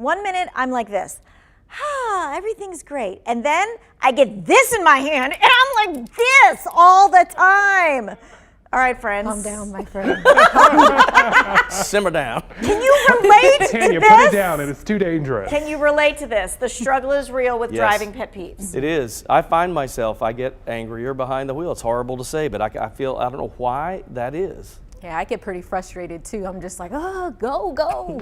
1 minute, I'm like this. Everything's great. And then I get this in my hand and I'm like this all the time. All right, friends. Calm down, my friend. Simmer down. Can you relate to Tanya, this? put it down. It is too dangerous. Can you relate to this? The struggle is real with Yes. driving pet peeves. It is. I find myself, I get angrier behind the wheel. It's horrible to say, but I don't know why that is. Yeah, I get pretty frustrated too. I'm just like, oh, go.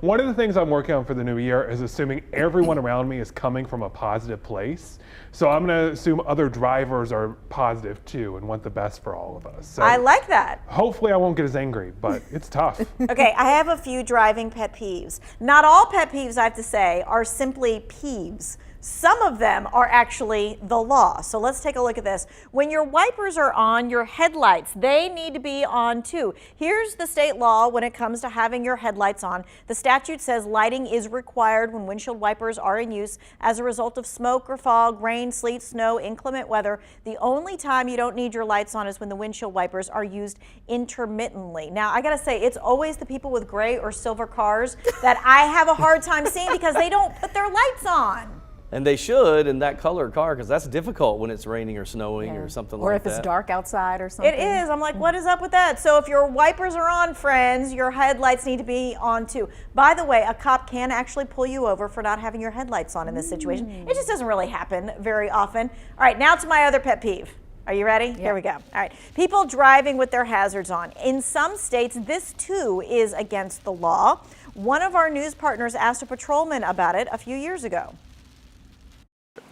One of the things I'm working on for the new year is assuming everyone around me is coming from a positive place. So I'm going to assume other drivers are positive too and want the best for all of us. So I like that. hopefully I won't get as angry, but it's tough. Okay, I have a few driving pet peeves. Not all pet peeves, I have to say, are simply peeves. Some of them are actually the law. So let's take a look at this. When your wipers are on, your headlights, they need to be on too. Here's the state law when it comes to having your headlights on. The statute says lighting is required when windshield wipers are in use as a result of smoke or fog, rain, sleet, snow, inclement weather. The only time you don't need your lights on is when the windshield wipers are used intermittently. Now, I gotta say, it's always the people with gray or silver cars that I have a hard time seeing because they don't put their lights on. And they should in that colored car, because that's difficult when it's raining or snowing or something like that. Or if it's dark outside or something. It is. I'm like, what is up with that? So if your wipers are on, friends, your headlights need to be on too. By the way, a cop can actually pull you over for not having your headlights on in this situation. It just doesn't really happen very often. All right, now to my other pet peeve. Are you ready? Here we go. All right. People driving with their hazards on. In some states, this too is against the law. One of our news partners asked a patrolman about it a few years ago.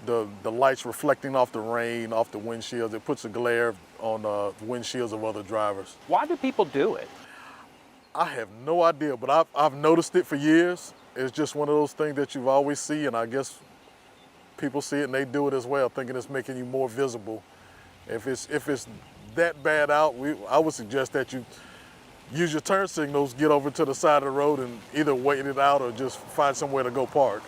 The lights reflecting off the rain, off the windshields, it puts a glare on the windshields of other drivers. Why do people do it? I have no idea, but I've noticed it for years. It's just one of those things that you always see, and I guess people see it and they do it as well, thinking it's making you more visible. If it's that bad out, I would suggest that you use your turn signals, get over to the side of the road and either wait it out or just find somewhere to go park.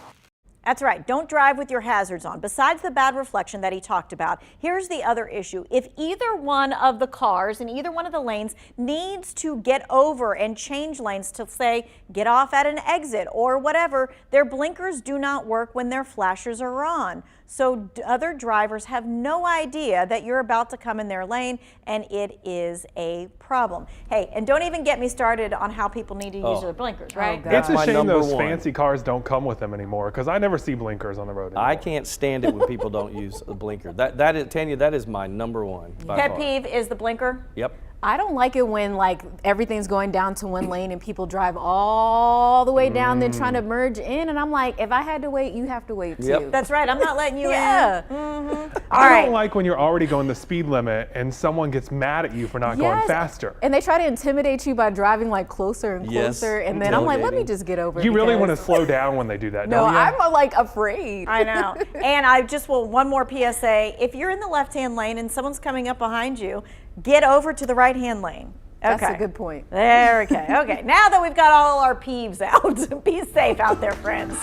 That's right. Don't drive with your hazards on. Besides the bad reflection that he talked about, here's the other issue. If either one of the cars in either one of the lanes needs to get over and change lanes to, say, get off at an exit or whatever, their blinkers do not work when their flashers are on. So other drivers have no idea that you're about to come in their lane, and it is a problem. Hey, and don't even get me started on how people need to use their blinkers, right? It's a my shame number those one. fancy cars don't come with them anymore, because I never see blinkers on the road anymore. I can't stand it when people don't use a blinker. That is, Tanya, that is my number one. By Pet far. peeve is the blinker. Yep. I don't like it when like everything's going down to one lane and people drive all the way down, then trying to merge in, and I'm like, if I had to wait, you have to wait too. Yep. That's right. I'm not letting you in. All I right. don't like when you're already going the speed limit and someone gets mad at you for not going faster. And they try to intimidate you by driving like closer and Yes, closer, and then I'm like, let me tailgating. just get over. You really because- want to slow down when they do that, No, don't you? I'm like afraid. I know. And I just will, one more PSA. If you're in the left-hand lane and someone's coming up behind you, get over to the right-hand lane. Okay. That's a good point. There, okay. Okay, now that we've got all our peeves out, be safe out there, friends.